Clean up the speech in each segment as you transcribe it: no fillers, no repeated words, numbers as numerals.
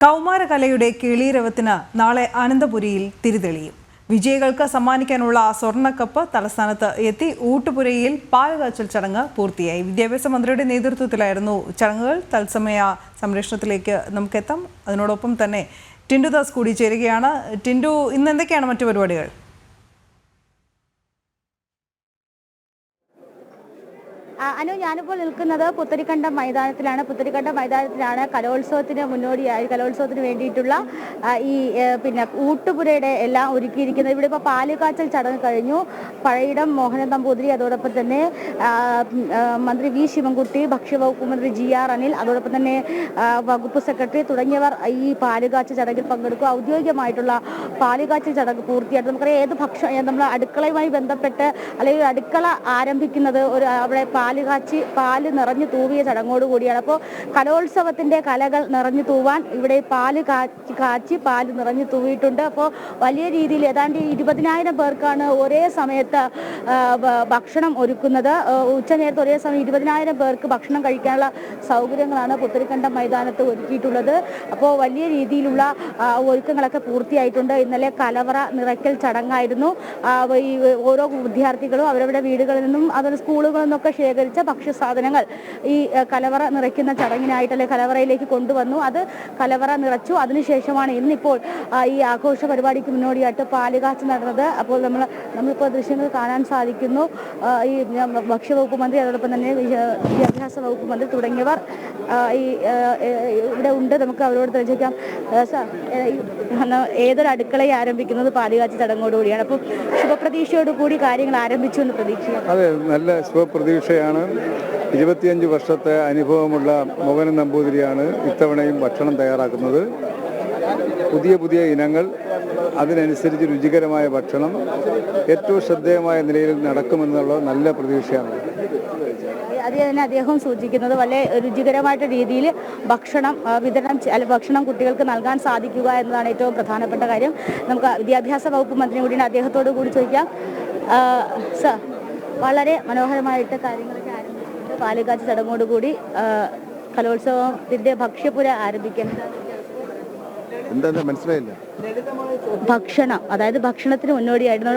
കൗമാരകലയുടെ കേളീരവത്തിന് നാളെ അനന്തപുരിയിൽ തിരിതെളിയും. വിജയികൾക്ക് സമ്മാനിക്കാനുള്ള സ്വർണ്ണക്കപ്പ് തലസ്ഥാനത്ത് എത്തി. ഊട്ടുപുരയിൽ പാലുകാച്ചൽ ചടങ്ങ് പൂർത്തിയായി. വിദ്യാഭ്യാസ മന്ത്രിയുടെ നേതൃത്വത്തിലായിരുന്നു ചടങ്ങുകൾ. തത്സമയ സംരക്ഷണത്തിലേക്ക് നമുക്കെത്താം. അതിനോടൊപ്പം തന്നെ ടിൻഡു ദാസ് കൂടി ചേരുകയാണ്. ടിൻഡു, ഇന്ന് എന്തൊക്കെയാണ് മറ്റു പരിപാടികൾ? അനു, ഞാനിപ്പോൾ നിൽക്കുന്നത് പുത്തരിക്കണ്ടം മൈതാനത്തിലാണ്. കലോത്സവത്തിന് മുന്നോടിയായി കലോത്സവത്തിന് വേണ്ടിയിട്ടുള്ള ഈ ഊട്ടുപുരയുടെ എല്ലാം ഒരുക്കിയിരിക്കുന്നത്. ഇവിടെ ഇപ്പോൾ പാലുകാച്ചൽ ചടങ്ങ് കഴിഞ്ഞു. പഴയിടം മോഹനൻ നമ്പൂതിരി, അതോടൊപ്പം തന്നെ മന്ത്രി വി ശിവൻകുട്ടി, ഭക്ഷ്യവകുപ്പ് മന്ത്രി GR അനിൽ, അതോടൊപ്പം തന്നെ വകുപ്പ് സെക്രട്ടറി തുടങ്ങിയവർ ഈ പാലുകാച്ചൽ ചടങ്ങിൽ പങ്കെടുക്കും. ഔദ്യോഗികമായിട്ടുള്ള പാലുകാച്ചൽ ചടങ്ങ് പൂർത്തിയായിട്ട് നമുക്കറിയാം, നമ്മൾ അടുക്കളയുമായി ബന്ധപ്പെട്ട് അല്ലെങ്കിൽ അടുക്കള ആരംഭിക്കുന്നത് അവിടെ പാല് നിറഞ്ഞു തൂവിയ ചടങ്ങോടുകൂടിയാണ്. അപ്പോൾ കലോത്സവത്തിന്റെ കലകൾ നിറഞ്ഞു തൂവാൻ ഇവിടെ പാല് നിറഞ്ഞു തൂവിയിട്ടുണ്ട്. അപ്പോൾ വലിയ രീതിയിൽ ഏതാണ്ട് 20,000 പേർക്കാണ് ഒരേ സമയത്ത് ഭക്ഷണം ഒരുക്കുന്നത്. ഉച്ചനേരത്ത് ഒരേ സമയം 20,000 പേർക്ക് ഭക്ഷണം കഴിക്കാനുള്ള സൗകര്യങ്ങളാണ് പുത്തരിക്കണ്ടം മൈതാനത്ത് ഒരുക്കിയിട്ടുള്ളത്. അപ്പോൾ വലിയ രീതിയിലുള്ള ഒരുക്കങ്ങളൊക്കെ പൂർത്തിയായിട്ടുണ്ട്. ഇന്നലെ കലവറ നിറയ്ക്കൽ ചടങ്ങായിരുന്നു. ഈ ഓരോ വിദ്യാർത്ഥികളും അവരവരുടെ വീടുകളിൽ നിന്നും അതുപോലെ സ്കൂളുകളിൽ നിന്നൊക്കെ ശേഖരിച്ച ഭക്ഷ്യസാധനങ്ങൾ ഈ കലവറ നിറയ്ക്കുന്ന ചടങ്ങിനായിട്ട് അല്ലെങ്കിൽ കലവറയിലേക്ക് കൊണ്ടുവന്നു. അത് കലവറ നിറച്ചു. അതിനുശേഷമാണ് ഇന്നിപ്പോൾ ഈ ആഘോഷ പരിപാടിക്ക് മുന്നോടിയായിട്ട് പാലുകാച്ച് നടന്നത്. അപ്പോൾ നമ്മളിപ്പോൾ ദൃശ്യങ്ങൾ കാണാൻ സാധിക്കുന്നു. ഈ ഭക്ഷ്യവകുപ്പ് മന്ത്രി, അതോടൊപ്പം തന്നെ വിദ്യാഭ്യാസ വകുപ്പ് മന്ത്രി തുടങ്ങിയവർ ഇവിടെ ഉണ്ട്. നമുക്ക് അവരോട് ചോദിക്കാം, ഏതൊരു അടുക്കളയെ ആരംഭിക്കുന്നത് പാലുകാച്ച് ചടങ്ങോടുകൂടിയാണ്. അപ്പോൾ ശുഭപ്രതീക്ഷയോടുകൂടി കാര്യങ്ങൾ ആരംഭിച്ചു എന്ന് പ്രതീക്ഷിക്കാം. അതെ, നല്ല ശുഭപ്രതീക്ഷയാണ്. 25 വർഷത്തെ അനുഭവമുള്ള മോഹനൻ നമ്പൂതിരിയാണ് ഇത്തവണയും ഭക്ഷണം തയ്യാറാക്കുന്നത്. പുതിയ ഇനങ്ങൾ, അതിനനുസരിച്ച് രുചികരമായ ഭക്ഷണം ഏറ്റവും ശ്രദ്ധേയമായ നിലയിൽ നടക്കുമെന്നുള്ള നല്ല പ്രതീക്ഷയാണ്. അത് തന്നെ അദ്ദേഹം സൂചിക്കുന്നത് വളരെ രുചികരമായിട്ട് രീതിയിൽ ഭക്ഷണം കുട്ടികൾക്ക് നൽകാൻ സാധിക്കുക എന്നതാണ് ഏറ്റവും പ്രധാനപ്പെട്ട കാര്യം. നമുക്ക് വിദ്യാഭ്യാസ വകുപ്പ് മന്ത്രി കൂടിയാണ്, അദ്ദേഹത്തോടു കൂടി ചോദിക്കാം. സർ, വളരെ മനോഹരമായിട്ട് കാര്യങ്ങളൊക്കെ ആരംഭിച്ചിട്ടുണ്ട്. പാലുകാച്ച് ചടങ്ങോടുകൂടി കലോത്സവത്തിന്റെ ഭക്ഷ്യപുര ആരംഭിക്കുന്നത് എന്താ മനസ്സിലായില്ല? ഭക്ഷണം, അതായത് ഭക്ഷണത്തിന് മുന്നോടിയായിരുന്നു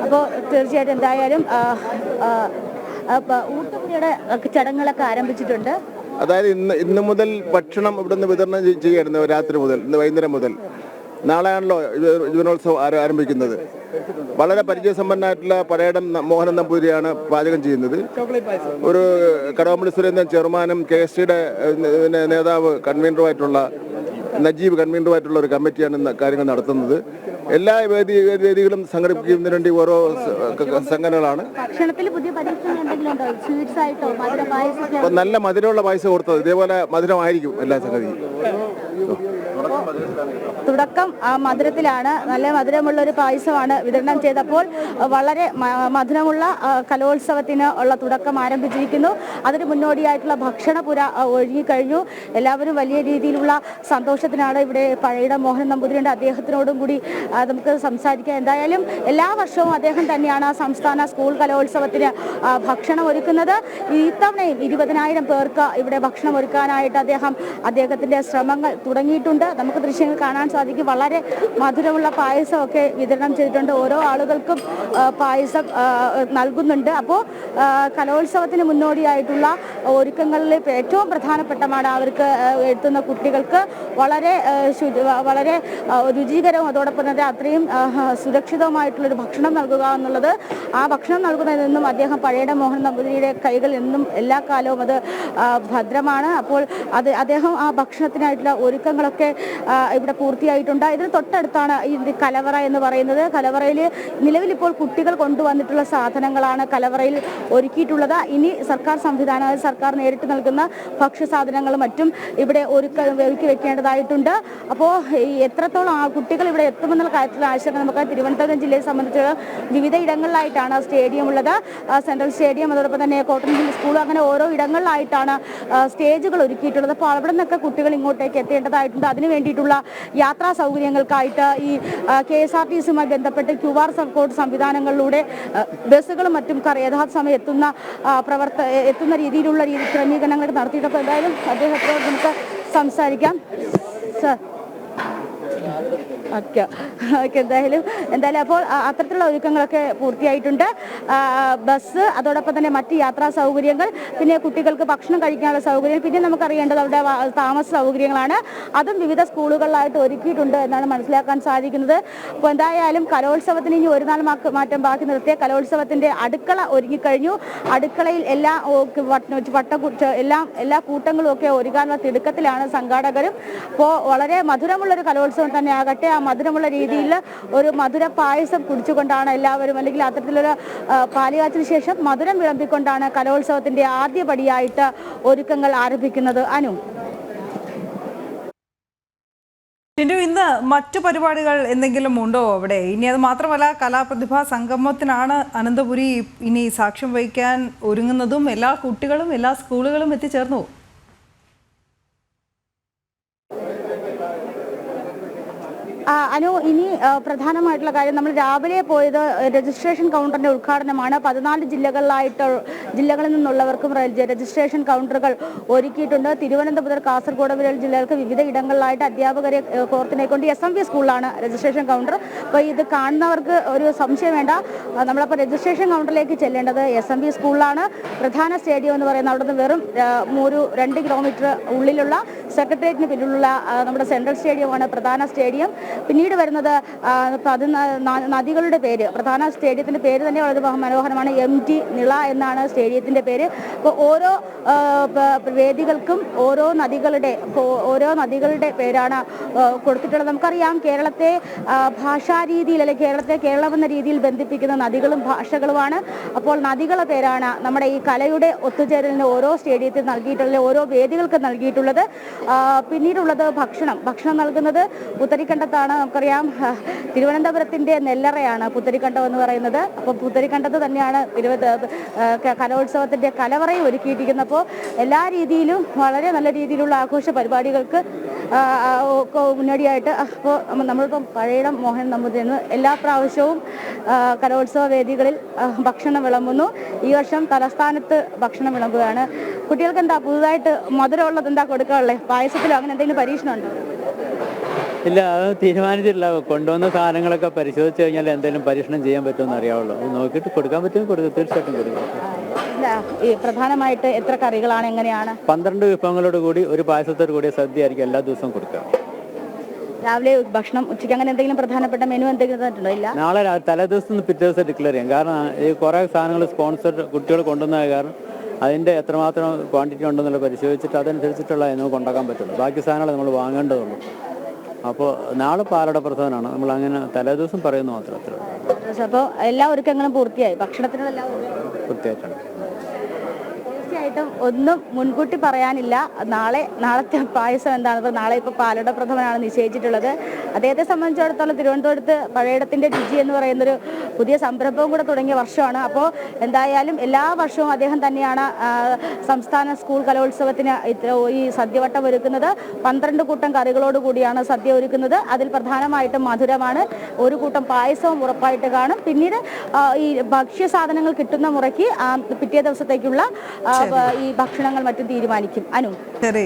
അപ്പോൾ തീർച്ചയായിട്ടും എന്തായാലും ഊട്ടുപുരയുടെ ചടങ്ങുകളൊക്കെ ആരംഭിച്ചിട്ടുണ്ട്. അതായത് ഇന്ന് മുതൽ ഭക്ഷണം ഇവിടുന്ന് വിതരണം ചെയ്യായിരുന്നു. രാത്രി മുതൽ, ഇന്ന് വൈകുന്നേരം മുതൽ. നാളെയാണല്ലോ യുവനോത്സവം ആരംഭിക്കുന്നത്. വളരെ പരിചയസമ്പന്നമായിട്ടുള്ള പഴയടം മോഹനൻ നമ്പൂതിരിയാണ് പാചകം ചെയ്യുന്നത്. ഒരു കടകംപള്ളി സുരേന്ദ്രൻ ചെയർമാനും KSTയുടെ നേതാവ് കൺവീനറുമായിട്ടുള്ള നജീബ് കൺവീനറുമായിട്ടുള്ള ഒരു കമ്മിറ്റിയാണ് കാര്യങ്ങൾ നടത്തുന്നത്. എല്ലാ വേദികളും സംഘടിപ്പിക്കുന്നതിന് വേണ്ടി ഓരോ സംഘടനകളാണ്. നല്ല മധുരമുള്ള പായസം കൊടുത്തത്. ഇതേപോലെ മധുരമായിരിക്കും എല്ലാ സംഗതിയും. തുടക്കം മധുരത്തിലാണ്. നല്ല മധുരമുള്ള ഒരു പായസമാണ് വിതരണം ചെയ്തപ്പോൾ വളരെ മധുരമുള്ള കലോത്സവത്തിന് ഉള്ള തുടക്കം ആരംഭിച്ചിരിക്കുന്നു. അതിന് മുന്നോടിയായിട്ടുള്ള ഭക്ഷണപുര ഒരുങ്ങിക്കഴിഞ്ഞു. എല്ലാവരും വലിയ രീതിയിലുള്ള സന്തോഷത്തിനാണ്. ഇവിടെ പഴയിടം മോഹനൻ നമ്പൂതിരിയുടെ അദ്ദേഹത്തിനോടും കൂടി നമുക്ക് സംസാരിക്കാം. എന്തായാലും എല്ലാ വർഷവും അദ്ദേഹം തന്നെയാണ് സംസ്ഥാന സ്കൂൾ കലോത്സവത്തിന് ഭക്ഷണം ഒരുക്കുന്നത്. ഇത്തവണയും 20,000 പേർക്ക് ഇവിടെ ഭക്ഷണം ഒരുക്കാനായിട്ട് അദ്ദേഹത്തിന്റെ ശ്രമങ്ങൾ തുടങ്ങിയിട്ടുണ്ട്. നമുക്ക് ദൃശ്യങ്ങൾ കാണാൻ സാധിക്കും. വളരെ മധുരമുള്ള പായസമൊക്കെ വിതരണം ചെയ്തിട്ടുണ്ട്. ഓരോ ആളുകൾക്കും പായസം നൽകുന്നുണ്ട്. അപ്പോൾ കലോത്സവത്തിന് മുന്നോടിയായിട്ടുള്ള ഒരുക്കങ്ങളിൽ ഏറ്റവും പ്രധാനപ്പെട്ടമാണ് അവർക്ക് എത്തുന്ന കുട്ടികൾക്ക് വളരെ രുചികരവും അതോടൊപ്പം തന്നെ അത്രയും സുരക്ഷിതവുമായിട്ടുള്ളൊരു ഭക്ഷണം നൽകുക എന്നുള്ളത്. ആ ഭക്ഷണം നൽകുന്നതിൽ നിന്നും പഴയടം മോഹനൻ നമ്പൂതിരിയുടെ കൈകൾ എന്നും എല്ലാ കാലവും അത് ഭദ്രമാണ്. അപ്പോൾ അദ്ദേഹം ആ ഭക്ഷണത്തിനായിട്ടുള്ള ഒരുക്കങ്ങളൊക്കെ ഇവിടെ പൂർത്തിയായിട്ടുണ്ട്. ഇതിന് തൊട്ടടുത്താണ് ഈ കലവറ എന്ന് പറയുന്നത്. കലവറയിൽ നിലവിലിപ്പോൾ കുട്ടികൾ കൊണ്ടുവന്നിട്ടുള്ള സാധനങ്ങളാണ് കലവറയിൽ ഒരുക്കിയിട്ടുള്ളത്. ഇനി സർക്കാർ നേരിട്ട് നൽകുന്ന ഭക്ഷ്യസാധനങ്ങളും മറ്റും ഇവിടെ ഒരുക്കി വെക്കേണ്ടതായിട്ടുണ്ട്. അപ്പോൾ എത്രത്തോളം കുട്ടികൾ ഇവിടെ എത്തുമെന്നുള്ള കാര്യത്തിൽ ആശങ്ക നമുക്ക് തിരുവനന്തപുരം ജില്ലയെ സംബന്ധിച്ച് വിവിധ ഇടങ്ങളിലായിട്ടാണ് സ്റ്റേഡിയം ഉള്ളത്. സെൻട്രൽ സ്റ്റേഡിയം, അതോടൊപ്പം തന്നെ കോട്ടൺ ഹിൽ സ്കൂൾ, അങ്ങനെ ഓരോ ഇടങ്ങളിലായിട്ടാണ് സ്റ്റേജുകൾ ഒരുക്കിയിട്ടുള്ളത്. അപ്പോൾ അവിടെ നിന്നൊക്കെ കുട്ടികൾ ഇങ്ങോട്ടേക്ക് എത്തേണ്ടതായിട്ടുണ്ട്. അതിനു വേണ്ടിയിട്ട് വേണ്ടിയിട്ടുള്ള യാത്രാ സൗകര്യങ്ങൾക്കായിട്ട് ഈ KSRTCയുമായി ബന്ധപ്പെട്ട് QR കോഡ് സംവിധാനങ്ങളിലൂടെ ബസ്സുകളും മറ്റും യഥാസമയം എത്തുന്ന രീതിയിലുള്ള ക്രമീകരണങ്ങൾ നടത്തിയിട്ടപ്പോൾ എന്തായാലും അദ്ദേഹത്തോട് നമുക്ക് സംസാരിക്കാം. സർ, ഓക്കെ എന്തായാലും അപ്പോൾ അത്തരത്തിലുള്ള ഒരുക്കങ്ങളൊക്കെ പൂർത്തിയായിട്ടുണ്ട്. ബസ്, അതോടൊപ്പം തന്നെ മറ്റ് യാത്രാ സൗകര്യങ്ങൾ, പിന്നെ കുട്ടികൾക്ക് ഭക്ഷണം കഴിക്കാനുള്ള സൗകര്യം, പിന്നെ നമുക്കറിയേണ്ടത് അവിടെ താമസ സൗകര്യങ്ങളാണ്. അതും വിവിധ സ്കൂളുകളിലായിട്ട് ഒരുക്കിയിട്ടുണ്ട് എന്നാണ് മനസ്സിലാക്കാൻ സാധിക്കുന്നത്. അപ്പോൾ എന്തായാലും കലോത്സവത്തിന് ഇനി ഒരു നാൾ മാറ്റം ബാക്കി നിർത്തിയ കലോത്സവത്തിന്റെ അടുക്കള ഒരുങ്ങിക്കഴിഞ്ഞു. അടുക്കളയിൽ എല്ലാ കൂട്ടങ്ങളും ഒക്കെ ഒരുക്കാനുള്ള തിടുക്കത്തിലാണ് സംഘാടകരും. അപ്പോൾ വളരെ മധുരമുള്ളൊരു കലോത്സവം തന്നെ ആകട്ടെ, ആ മധുരമുള്ള രീതിയിൽ ഒരു മധുര പായസം കുടിച്ചുകൊണ്ടാണ് എല്ലാവരും, അല്ലെങ്കിൽ അത്തരത്തിലൊരു പാലുകാച്ചിന് ശേഷം മധുരം വിളമ്പിക്കൊണ്ടാണ് കലോത്സവത്തിന്റെ ആദ്യപടിയായിട്ട് ഒരുക്കങ്ങൾ ആരംഭിക്കുന്നത്. അനു, ഇന്ന് മറ്റു പരിപാടികൾ എന്തെങ്കിലും ഉണ്ടോ അവിടെ? ഇനി അത് മാത്രമല്ല, കലാപ്രതിഭാ സംഗമത്തിനാണ് അനന്തപുരി ഇനി സാക്ഷ്യം വഹിക്കാൻ ഒരുങ്ങുന്നതും. എല്ലാ കുട്ടികളും എല്ലാ സ്കൂളുകളും എത്തിച്ചേർന്നു. അനു, ഇനി പ്രധാനമായിട്ടുള്ള കാര്യം, നമ്മൾ രാവിലെ പോയത് രജിസ്ട്രേഷൻ കൗണ്ടറിന്റെ ഉദ്ഘാടനമാണ്. 14 ജില്ലകളിൽ നിന്നുള്ളവർക്കും രജിസ്ട്രേഷൻ കൗണ്ടറുകൾ ഒരുക്കിയിട്ടുണ്ട്. തിരുവനന്തപുരം മുതൽ കാസർഗോഡ് വരെ ജില്ലകൾക്ക് വിവിധ ഇടങ്ങളിലായിട്ട് അധ്യാപകരെ കോർത്തിനെക്കൊണ്ട് SMV സ്കൂളിലാണ് രജിസ്ട്രേഷൻ കൗണ്ടർ. അപ്പോൾ ഇത് കാണുന്നവർക്ക് ഒരു സംശയം വേണ്ട, നമ്മളപ്പോൾ രജിസ്ട്രേഷൻ കൗണ്ടറിലേക്ക് ചെല്ലേണ്ടത് SMV സ്കൂളിലാണ്. പ്രധാന സ്റ്റേഡിയം എന്ന് പറയുന്നത് അവിടെ നിന്ന് വെറും 2 കിലോമീറ്റർ ഉള്ളിലുള്ള സെക്രട്ടേറിയറ്റിന് പിന്നിലുള്ള നമ്മുടെ സെൻട്രൽ സ്റ്റേഡിയമാണ് പ്രധാന സ്റ്റേഡിയം. പിന്നീട് വരുന്നത് നദികളുടെ പേര്, പ്രധാന സ്റ്റേഡിയത്തിന്റെ പേര് തന്നെ വളരെ മനോഹരമാണ്. MT നിള എന്നാണ് സ്റ്റേഡിയത്തിന്റെ പേര്. അപ്പോൾ ഓരോ വേദികൾക്കും ഓരോ നദികളുടെ പേരാണ് കൊടുത്തിട്ടുള്ളത്. നമുക്കറിയാം, കേരളത്തെ ഭാഷാരീതിയിൽ, അല്ലെങ്കിൽ കേരളം എന്ന രീതിയിൽ ബന്ധിപ്പിക്കുന്ന നദികളും ഭാഷകളുമാണ്. അപ്പോൾ നദികളുടെ പേരാണ് നമ്മുടെ ഈ കലയുടെ ഒത്തുചേരലിന് ഓരോ സ്റ്റേഡിയത്തിൽ നൽകിയിട്ടുള്ളത്, ഓരോ വേദികൾക്ക് നൽകിയിട്ടുള്ളത്. പിന്നീടുള്ളത് ഭക്ഷണം നൽകുന്നത് പുത്തരിക്കണ്ടത്താണ്. നമുക്കറിയാം, തിരുവനന്തപുരത്തിന്റെ നെല്ലറയാണ് പുത്തരിക്കണ്ടം എന്ന് പറയുന്നത്. അപ്പോൾ പുത്തരിക്കണ്ടത്ത് തന്നെയാണ് കലോത്സവത്തിന്റെ കലവറയും ഒരുക്കിയിരിക്കുന്നത്. അപ്പോൾ എല്ലാ രീതിയിലും വളരെ നല്ല രീതിയിലുള്ള ആഘോഷ പരിപാടികൾക്ക് മുന്നോടിയായിട്ട് അപ്പോൾ നമ്മളിപ്പം പഴയിടം മോഹൻ നമ്പൂതിരി എല്ലാ പ്രാവശ്യവും കലോത്സവ വേദികളിൽ ഭക്ഷണം വിളമ്പുന്നു. ഈ വർഷം തലസ്ഥാനത്ത് ഭക്ഷണം വിളമ്പുകയാണ്. കുട്ടികൾക്ക് എന്താ പുതുതായിട്ട് മധുരമുള്ളത് എന്താ കൊടുക്കാനുള്ളത്? പായസത്തിലോ അങ്ങനെ എന്തെങ്കിലും പരീക്ഷണമുണ്ടോ? ഇല്ല, അത് തീരുമാനിച്ചിട്ടില്ല. കൊണ്ടുവന്ന സാധനങ്ങളൊക്കെ പരിശോധിച്ച് കഴിഞ്ഞാൽ എന്തെങ്കിലും പരീക്ഷണം ചെയ്യാൻ പറ്റുമെന്ന് അറിയാവുള്ളൂ. നോക്കിയിട്ട് കൊടുക്കാൻ പറ്റുമെങ്കിൽ കൊടുക്കും, തീർച്ചയായിട്ടും കൊടുക്കും. പ്രധാനമായിട്ട് എത്ര കറികളാണ്, എങ്ങനെയാണ്? 12 വിഭവങ്ങളോട് കൂടി ഒരു പായസത്തോട് കൂടിയ സദ്യ ആയിരിക്കും എല്ലാ ദിവസവും കൊടുക്കുക. രാവിലെ ഭക്ഷണം, ഉച്ചയ്ക്ക് അങ്ങനെ എന്തെങ്കിലും പ്രധാനപ്പെട്ട മെനു എന്തെങ്കിലും തന്നിട്ടുണ്ടോ? ഇല്ല, നാളെ തലേദിവസം പിറ്റേ ദിവസം ഡിക്ലെയർ ചെയ്യും. കാരണം ഈ കുറേ സാധനങ്ങൾ സ്പോൺസർ കുട്ടികൾ കൊണ്ടുവന്ന കാരണം അതിൻ്റെ എത്രമാത്രം ക്വാണ്ടിറ്റി ഉണ്ടെന്നുള്ള പരിശോധിച്ചിട്ട് അതനുസരിച്ചിട്ടുള്ള നമുക്ക് ഉണ്ടാക്കാൻ പറ്റുള്ളൂ. ബാക്കി സാധനങ്ങൾ നമ്മൾ വാങ്ങേണ്ടതുള്ളൂ. അപ്പോൾ നാളെ പാലട പ്രധാനമാണ്. നമ്മൾ അങ്ങനെ തലേദിവസം പറയുന്നു മാത്രം. അപ്പോൾ എല്ലാ ഒരുക്കങ്ങളും പൂർത്തിയായി, ഭക്ഷണത്തിനുള്ള പൂർത്തിയായിട്ടാണ്. തീർച്ചയായിട്ടും ഒന്നും മുൻകൂട്ടി പറയാനില്ല. നാളത്തെ പായസം എന്താണ്? ഇപ്പോൾ നാളെ ഇപ്പോൾ പാലട പ്രഥമനാണ് നിശ്ചയിച്ചിട്ടുള്ളത്. അദ്ദേഹത്തെ സംബന്ധിച്ചിടത്തോളം തിരുവനന്തപുരത്ത് പഴയിടത്തിന്റെ രുചി എന്ന് പറയുന്നൊരു പുതിയ സംരംഭവും കൂടെ തുടങ്ങിയ വർഷമാണ്. അപ്പോൾ എന്തായാലും എല്ലാ വർഷവും അദ്ദേഹം തന്നെയാണ് സംസ്ഥാന സ്കൂൾ കലോത്സവത്തിന് ഈ സദ്യവട്ടം ഒരുക്കുന്നത്. 12 കൂട്ടം കറികളോട് കൂടിയാണ് സദ്യ ഒരുക്കുന്നത്. അതിൽ പ്രധാനമായിട്ടും മധുരമാണ്. ഒരു കൂട്ടം പായസവും ഉറപ്പായിട്ട് കാണും. പിന്നീട് ഈ ഭക്ഷ്യസാധനങ്ങൾ കിട്ടുന്ന മുറയ്ക്ക് പിറ്റേ ദിവസത്തേക്കുള്ള ഈ ഭക്ഷണങ്ങൾ മറ്റും തീരുമാനിക്കും. അനു, ശരി.